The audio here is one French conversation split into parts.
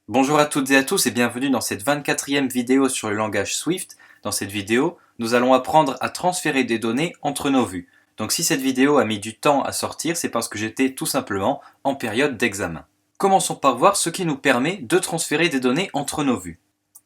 Bonjour à toutes et à tous et bienvenue dans cette 24e vidéo sur le langage Swift. Dans cette vidéo, nous allons apprendre à transférer des données entre nos vues. Donc si cette vidéo a mis du temps à sortir, c'est parce que j'étais tout simplement en période d'examen. Commençons par voir ce qui nous permet de transférer des données entre nos vues.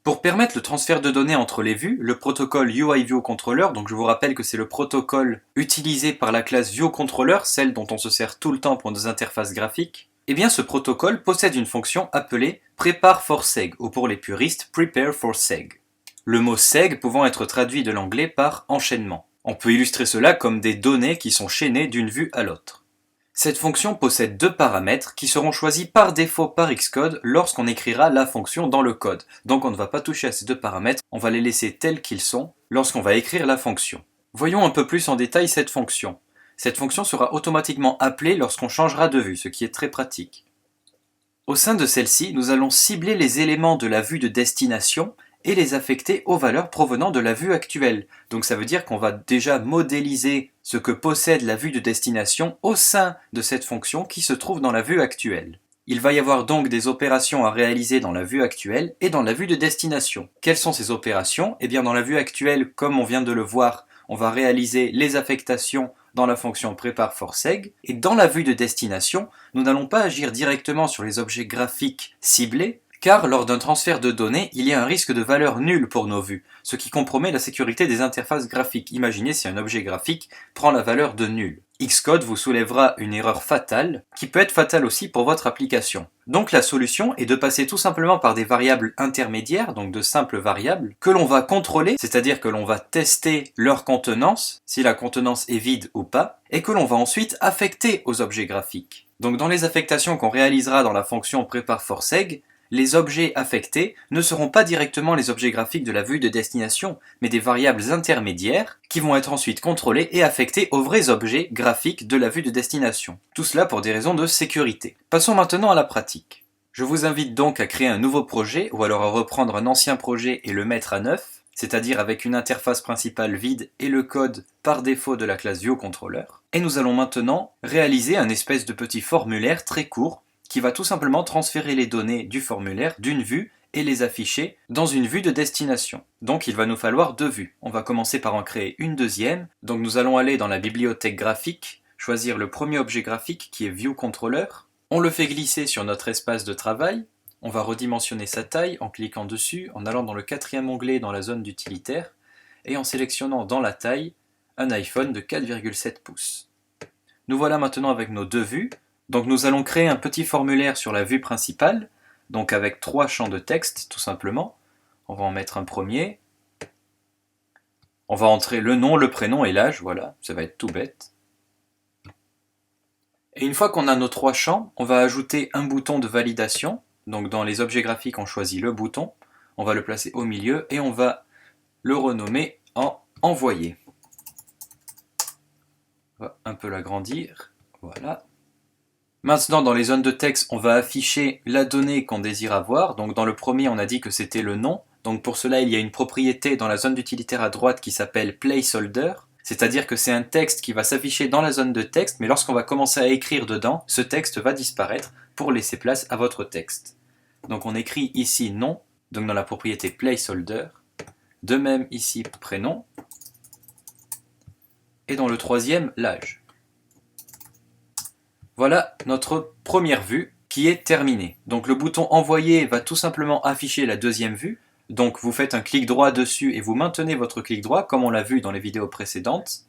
Pour permettre le transfert de données entre les vues, le protocole UIViewController, donc je vous rappelle que c'est le protocole utilisé par la classe ViewController, celle dont on se sert tout le temps pour nos interfaces graphiques, eh bien ce protocole possède une fonction appelée Prepare for Seg, ou pour les puristes Prepare for Seg. Le mot Seg pouvant être traduit de l'anglais par enchaînement. On peut illustrer cela comme des données qui sont chaînées d'une vue à l'autre. Cette fonction possède deux paramètres qui seront choisis par défaut par Xcode lorsqu'on écrira la fonction dans le code. Donc on ne va pas toucher à ces deux paramètres, on va les laisser tels qu'ils sont lorsqu'on va écrire la fonction. Voyons un peu plus en détail cette fonction. Cette fonction sera automatiquement appelée lorsqu'on changera de vue, ce qui est très pratique. Au sein de celle-ci, nous allons cibler les éléments de la vue de destination et les affecter aux valeurs provenant de la vue actuelle. Donc ça veut dire qu'on va déjà modéliser ce que possède la vue de destination au sein de cette fonction qui se trouve dans la vue actuelle. Il va y avoir donc des opérations à réaliser dans la vue actuelle et dans la vue de destination. Quelles sont ces opérations? Eh bien dans la vue actuelle, comme on vient de le voir, on va réaliser les affectations dans la fonction prepare for seg, et dans la vue de destination, nous n'allons pas agir directement sur les objets graphiques ciblés, car lors d'un transfert de données, il y a un risque de valeur nulle pour nos vues, ce qui compromet la sécurité des interfaces graphiques. Imaginez si un objet graphique prend la valeur de nul. Xcode vous soulèvera une erreur fatale, qui peut être fatale aussi pour votre application. Donc la solution est de passer tout simplement par des variables intermédiaires, donc de simples variables, que l'on va contrôler, c'est-à-dire que l'on va tester leur contenance, si la contenance est vide ou pas, et que l'on va ensuite affecter aux objets graphiques. Donc dans les affectations qu'on réalisera dans la fonction prepare4seg, les objets affectés ne seront pas directement les objets graphiques de la vue de destination, mais des variables intermédiaires qui vont être ensuite contrôlées et affectées aux vrais objets graphiques de la vue de destination. Tout cela pour des raisons de sécurité. Passons maintenant à la pratique. Je vous invite donc à créer un nouveau projet ou alors à reprendre un ancien projet et le mettre à neuf, c'est-à-dire avec une interface principale vide et le code par défaut de la classe ViewController. Et nous allons maintenant réaliser un espèce de petit formulaire très court qui va tout simplement transférer les données du formulaire d'une vue et les afficher dans une vue de destination. Donc il va nous falloir deux vues. On va commencer par en créer une deuxième. Donc nous allons aller dans la bibliothèque graphique, choisir le premier objet graphique qui est ViewController. On le fait glisser sur notre espace de travail. On va redimensionner sa taille en cliquant dessus, en allant dans le quatrième onglet dans la zone d'utilitaire et en sélectionnant dans la taille un iPhone de 4,7 pouces. Nous voilà maintenant avec nos deux vues. Donc nous allons créer un petit formulaire sur la vue principale, donc avec trois champs de texte tout simplement. On va en mettre un premier. On va entrer le nom, le prénom et l'âge, voilà, ça va être tout bête. Et une fois qu'on a nos trois champs, on va ajouter un bouton de validation. Donc dans les objets graphiques, on choisit le bouton, on va le placer au milieu et on va le renommer en envoyer. On va un peu l'agrandir, voilà. Maintenant, dans les zones de texte, on va afficher la donnée qu'on désire avoir. Donc dans le premier, on a dit que c'était le nom. Donc pour cela, il y a une propriété dans la zone d'utilitaire à droite qui s'appelle placeholder. C'est-à-dire que c'est un texte qui va s'afficher dans la zone de texte, mais lorsqu'on va commencer à écrire dedans, ce texte va disparaître pour laisser place à votre texte. Donc on écrit ici nom, donc dans la propriété placeholder. De même ici prénom. Et dans le troisième, l'âge. Voilà notre première vue qui est terminée. Donc le bouton envoyer va tout simplement afficher la deuxième vue. Donc vous faites un clic droit dessus et vous maintenez votre clic droit comme on l'a vu dans les vidéos précédentes.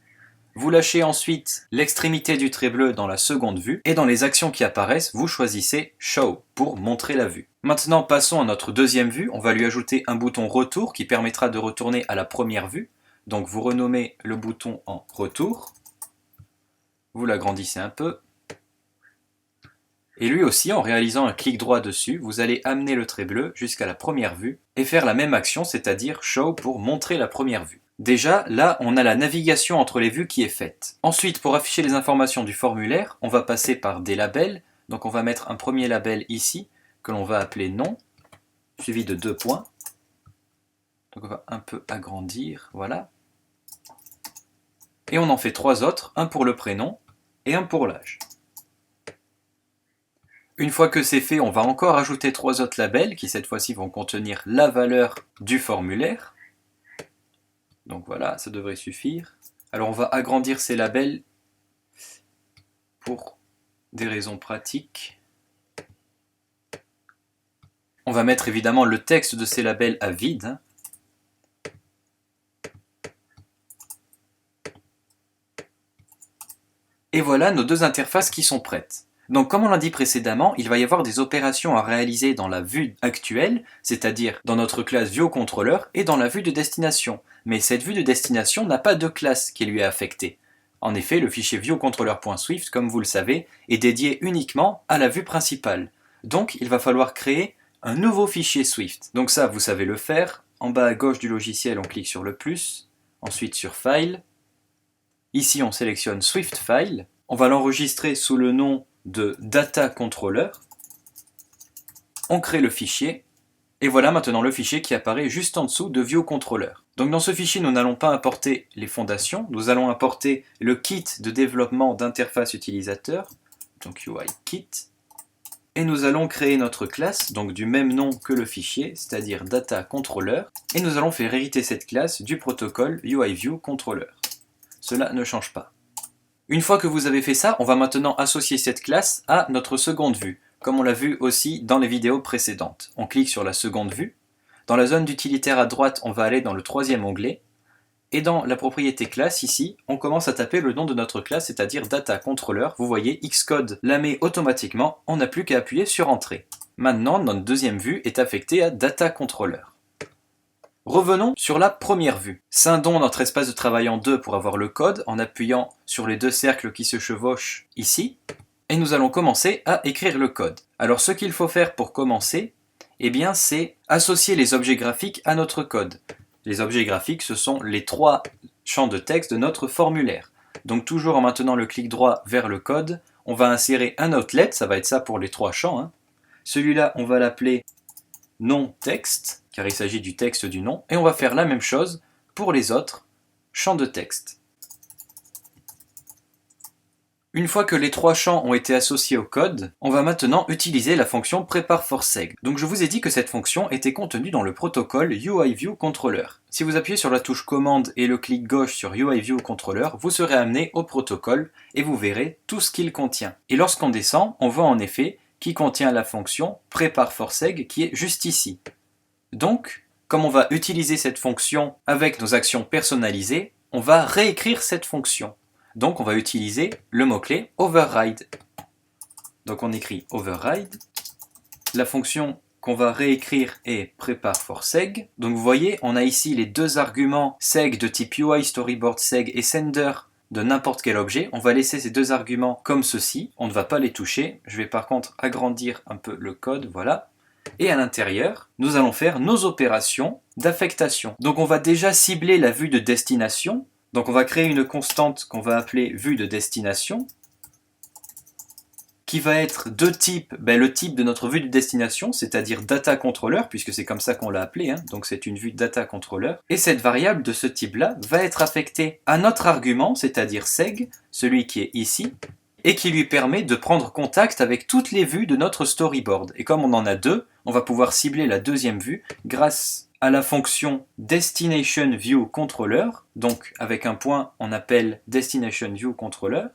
Vous lâchez ensuite l'extrémité du trait bleu dans la seconde vue et dans les actions qui apparaissent, vous choisissez Show pour montrer la vue. Maintenant passons à notre deuxième vue. On va lui ajouter un bouton retour qui permettra de retourner à la première vue. Donc vous renommez le bouton en retour. Vous l'agrandissez un peu. Et lui aussi, en réalisant un clic droit dessus, vous allez amener le trait bleu jusqu'à la première vue et faire la même action, c'est-à-dire Show pour montrer la première vue. Déjà, là, on a la navigation entre les vues qui est faite. Ensuite, pour afficher les informations du formulaire, on va passer par des labels. Donc on va mettre un premier label ici, que l'on va appeler nom, suivi de deux points. Donc on va un peu agrandir, voilà. Et on en fait trois autres, un pour le prénom et un pour l'âge. Une fois que c'est fait, on va encore ajouter 3 autres labels qui cette fois-ci vont contenir la valeur du formulaire. Donc voilà, ça devrait suffire. Alors on va agrandir ces labels pour des raisons pratiques. On va mettre évidemment le texte de ces labels à vide. Et voilà nos deux interfaces qui sont prêtes. Donc comme on l'a dit précédemment, il va y avoir des opérations à réaliser dans la vue actuelle, c'est-à-dire dans notre classe ViewController et dans la vue de destination. Mais cette vue de destination n'a pas de classe qui lui est affectée. En effet, le fichier ViewController.swift, comme vous le savez, est dédié uniquement à la vue principale. Donc il va falloir créer un nouveau fichier Swift. Donc ça, vous savez le faire. En bas à gauche du logiciel, on clique sur le plus, ensuite sur File. Ici, on sélectionne Swift File. On va l'enregistrer sous le nom de Data Controller. On crée le fichier. Et voilà maintenant le fichier qui apparaît juste en dessous de ViewController. Donc dans ce fichier, nous n'allons pas importer les fondations. Nous allons importer le kit de développement d'interface utilisateur. Donc UI Kit. Et nous allons créer notre classe, donc du même nom que le fichier, c'est-à-dire Data Controller. Et nous allons faire hériter cette classe du protocole UIViewController. Cela ne change pas. Une fois que vous avez fait ça, on va maintenant associer cette classe à notre seconde vue, comme on l'a vu aussi dans les vidéos précédentes. On clique sur la seconde vue. Dans la zone d'utilitaire à droite, on va aller dans le troisième onglet. Et dans la propriété classe, ici, on commence à taper le nom de notre classe, c'est-à-dire Data Controller. Vous voyez, Xcode la met automatiquement, on n'a plus qu'à appuyer sur Entrée. Maintenant, notre deuxième vue est affectée à Data Controller. Revenons sur la première vue. Scindons notre espace de travail en deux pour avoir le code en appuyant sur les deux cercles qui se chevauchent ici. Et nous allons commencer à écrire le code. Alors ce qu'il faut faire pour commencer, eh bien c'est associer les objets graphiques à notre code. Les objets graphiques, ce sont les 3 champs de texte de notre formulaire. Donc toujours en maintenant le clic droit vers le code, on va insérer un outlet, ça va être ça pour les 3 champs. Celui-là, on va l'appeler nom texte, car il s'agit du texte du nom, et on va faire la même chose pour les autres champs de texte. Une fois que les 3 champs ont été associés au code, on va maintenant utiliser la fonction prepare4seg. Donc je vous ai dit que cette fonction était contenue dans le protocole UIViewController. Si vous appuyez sur la touche commande et le clic gauche sur UIViewController, vous serez amené au protocole et vous verrez tout ce qu'il contient. Et lorsqu'on descend, on voit en effet qu'il contient la fonction prepare4seg qui est juste ici. Donc, comme on va utiliser cette fonction avec nos actions personnalisées, on va réécrire cette fonction. Donc on va utiliser le mot-clé override. Donc on écrit override. La fonction qu'on va réécrire est prepare4seg. Donc vous voyez, on a ici les deux arguments seg de type UI storyboard seg et sender de n'importe quel objet. On va laisser ces deux arguments comme ceci. On ne va pas les toucher. Je vais par contre agrandir un peu le code, voilà. Et à l'intérieur, nous allons faire nos opérations d'affectation. Donc on va déjà cibler la vue de destination. Donc on va créer une constante qu'on va appeler vue de destination, qui va être de type, le type de notre vue de destination, c'est-à-dire data controller, puisque c'est comme ça qu'on l'a appelé, donc c'est une vue data controller. Et cette variable de ce type-là va être affectée à notre argument, c'est-à-dire seg, celui qui est ici, et qui lui permet de prendre contact avec toutes les vues de notre storyboard. Et comme on en a 2, on va pouvoir cibler la deuxième vue grâce à la fonction DestinationViewController, donc avec un point on appelle DestinationViewController.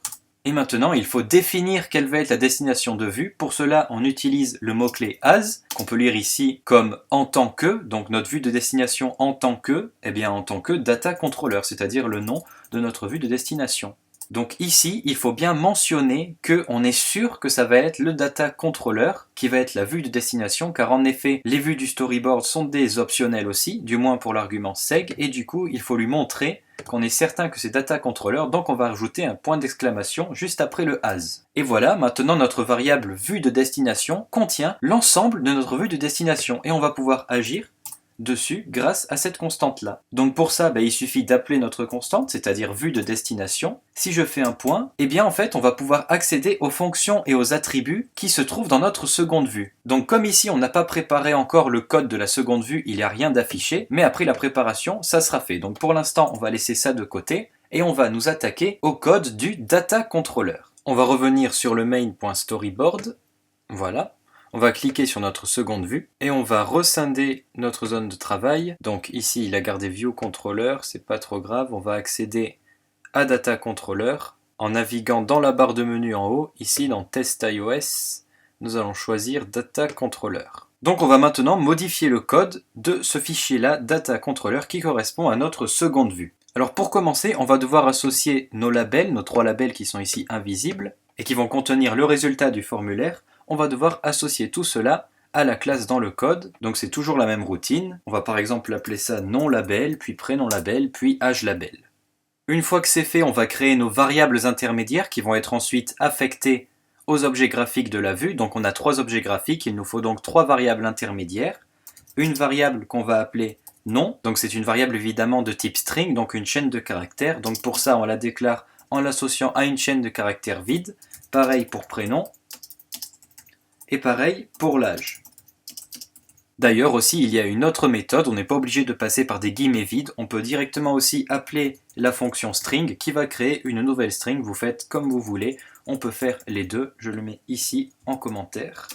Et maintenant il faut définir quelle va être la destination de vue. Pour cela on utilise le mot-clé as, qu'on peut lire ici comme en tant que, donc notre vue de destination en tant que, en tant que data controller, c'est-à-dire le nom de notre vue de destination. Donc ici, il faut bien mentionner qu'on est sûr que ça va être le data controller qui va être la vue de destination, car en effet, les vues du storyboard sont des optionnels aussi, du moins pour l'argument seg, et du coup, il faut lui montrer qu'on est certain que c'est data controller, donc on va rajouter un point d'exclamation juste après le as. Et voilà, maintenant notre variable vue de destination contient l'ensemble de notre vue de destination, et on va pouvoir agir dessus grâce à cette constante-là. Donc pour ça, il suffit d'appeler notre constante, c'est-à-dire vue de destination. Si je fais un point, en fait, on va pouvoir accéder aux fonctions et aux attributs qui se trouvent dans notre seconde vue. Donc comme ici, on n'a pas préparé encore le code de la seconde vue, il n'y a rien d'affiché, mais après la préparation, ça sera fait. Donc pour l'instant, on va laisser ça de côté et on va nous attaquer au code du data controller. On va revenir sur le main.storyboard. Voilà. On va cliquer sur notre seconde vue et on va rescinder notre zone de travail. Donc ici, il a gardé View Controller, c'est pas trop grave. On va accéder à Data Controller en naviguant dans la barre de menu en haut. Ici, dans Test iOS, nous allons choisir Data Controller. Donc on va maintenant modifier le code de ce fichier-là, Data Controller, qui correspond à notre seconde vue. Alors pour commencer, on va devoir associer nos labels, nos 3 labels qui sont ici invisibles, et qui vont contenir le résultat du formulaire. On va devoir associer tout cela à la classe dans le code, donc c'est toujours la même routine. On va par exemple appeler ça nom label, puis prénom label, puis âge label. Une fois que c'est fait, on va créer nos variables intermédiaires qui vont être ensuite affectées aux objets graphiques de la vue. Donc on a 3 objets graphiques, il nous faut donc 3 variables intermédiaires. Une variable qu'on va appeler nom, donc c'est une variable évidemment de type string, donc une chaîne de caractères. Donc pour ça, on la déclare en l'associant à une chaîne de caractères vide. Pareil pour prénom. Et pareil pour l'âge. D'ailleurs aussi, il y a une autre méthode, on n'est pas obligé de passer par des guillemets vides, on peut directement aussi appeler la fonction string qui va créer une nouvelle string, vous faites comme vous voulez, on peut faire les deux, je le mets ici en commentaire.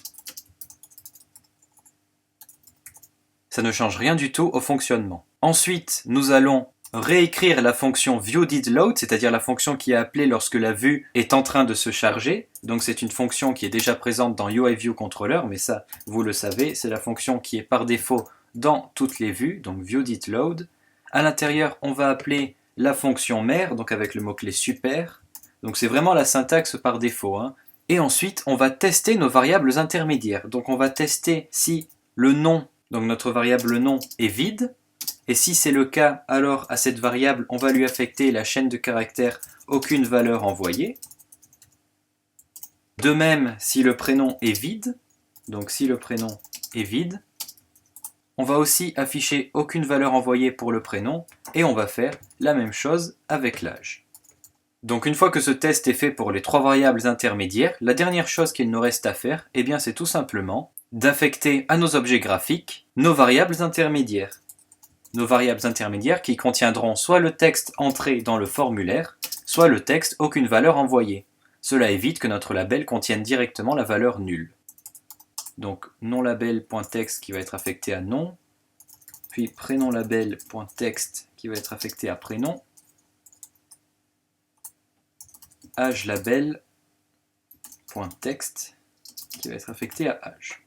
Ça ne change rien du tout au fonctionnement. Ensuite, nous allons réécrire la fonction viewDidLoad, c'est-à-dire la fonction qui est appelée lorsque la vue est en train de se charger. Donc c'est une fonction qui est déjà présente dans UIViewController, mais ça, vous le savez, c'est la fonction qui est par défaut dans toutes les vues, donc viewDidLoad. À l'intérieur, on va appeler la fonction mère, donc avec le mot-clé super. Donc c'est vraiment la syntaxe par défaut. Et ensuite, on va tester nos variables intermédiaires. Donc on va tester si le nom, donc notre variable nom, est vide. Et si c'est le cas, alors à cette variable, on va lui affecter la chaîne de caractères aucune valeur envoyée. De même, si le prénom est vide, donc si le prénom est vide, on va aussi afficher aucune valeur envoyée pour le prénom et on va faire la même chose avec l'âge. Donc une fois que ce test est fait pour les 3 variables intermédiaires, la dernière chose qu'il nous reste à faire, eh bien c'est tout simplement d'affecter à nos objets graphiques nos variables intermédiaires. Nos variables intermédiaires qui contiendront soit le texte entré dans le formulaire, soit le texte aucune valeur envoyée. Cela évite que notre label contienne directement la valeur nulle. Donc nonLabel.text qui va être affecté à nom, puis prénomLabel.text qui va être affecté à prénom, âgelabel.text qui va être affecté à âge.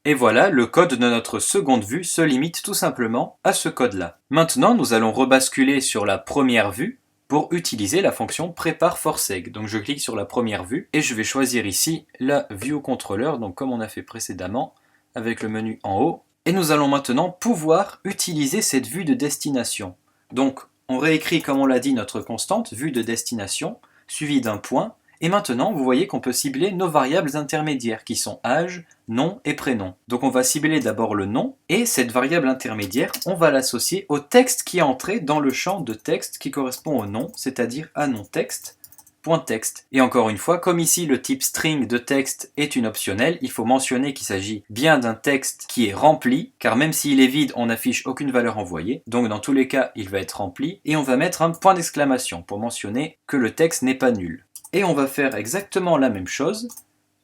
Et voilà, le code de notre seconde vue se limite tout simplement à ce code-là. Maintenant, nous allons rebasculer sur la première vue pour utiliser la fonction prepare4seg. Donc je clique sur la première vue et je vais choisir ici la View Controller, donc comme on a fait précédemment, avec le menu en haut. Et nous allons maintenant pouvoir utiliser cette vue de destination. Donc on réécrit, comme on l'a dit, notre constante, vue de destination, suivie d'un point. Et maintenant, vous voyez qu'on peut cibler nos variables intermédiaires qui sont âge, nom et prénom. Donc on va cibler d'abord le nom et cette variable intermédiaire, on va l'associer au texte qui est entré dans le champ de texte qui correspond au nom, c'est-à-dire à nonText.text. Et encore une fois, comme ici le type string de texte est une optionnelle, il faut mentionner qu'il s'agit bien d'un texte qui est rempli, car même s'il est vide, on n'affiche aucune valeur envoyée. Donc dans tous les cas, il va être rempli et on va mettre un point d'exclamation pour mentionner que le texte n'est pas nul. Et on va faire exactement la même chose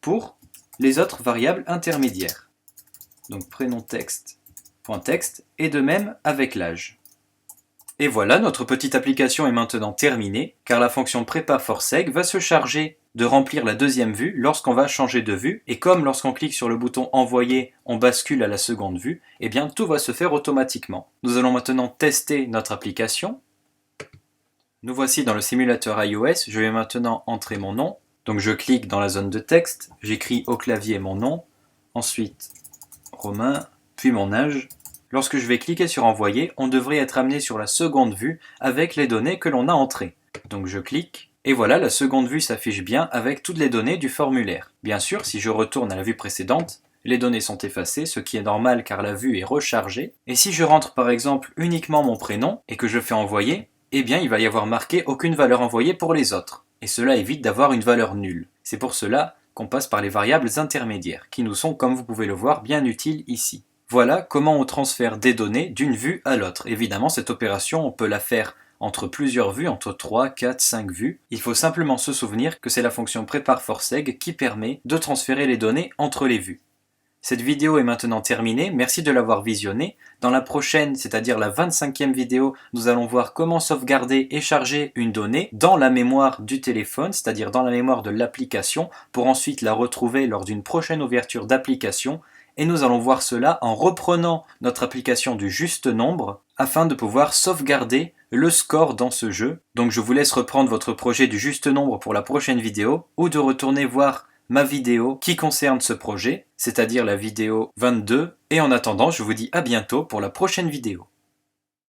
pour les autres variables intermédiaires. Donc prénom texte.text et de même avec l'âge. Et voilà, notre petite application est maintenant terminée car la fonction prepare4seg va se charger de remplir la deuxième vue lorsqu'on va changer de vue. Et comme lorsqu'on clique sur le bouton envoyer, on bascule à la seconde vue, eh bien tout va se faire automatiquement. Nous allons maintenant tester notre application. Nous voici dans le simulateur iOS, je vais maintenant entrer mon nom. Donc je clique dans la zone de texte, j'écris au clavier mon nom, ensuite Romain, puis mon âge. Lorsque je vais cliquer sur envoyer, on devrait être amené sur la seconde vue avec les données que l'on a entrées. Donc je clique, et voilà, la seconde vue s'affiche bien avec toutes les données du formulaire. Bien sûr, si je retourne à la vue précédente, les données sont effacées, ce qui est normal car la vue est rechargée. Et si je rentre par exemple uniquement mon prénom et que je fais envoyer, eh bien il va y avoir marqué aucune valeur envoyée pour les autres. Et cela évite d'avoir une valeur nulle. C'est pour cela qu'on passe par les variables intermédiaires, qui nous sont, comme vous pouvez le voir, bien utiles ici. Voilà comment on transfère des données d'une vue à l'autre. Évidemment, cette opération, on peut la faire entre plusieurs vues, entre 3, 4, 5 vues. Il faut simplement se souvenir que c'est la fonction prépare for seg qui permet de transférer les données entre les vues. Cette vidéo est maintenant terminée, merci de l'avoir visionnée. Dans la prochaine, c'est-à-dire la 25e vidéo, nous allons voir comment sauvegarder et charger une donnée dans la mémoire du téléphone, c'est-à-dire dans la mémoire de l'application, pour ensuite la retrouver lors d'une prochaine ouverture d'application. Et nous allons voir cela en reprenant notre application du juste nombre, afin de pouvoir sauvegarder le score dans ce jeu. Donc je vous laisse reprendre votre projet du juste nombre pour la prochaine vidéo, ou de retourner voir ma vidéo qui concerne ce projet, c'est-à-dire la vidéo 22. Et en attendant, je vous dis à bientôt pour la prochaine vidéo.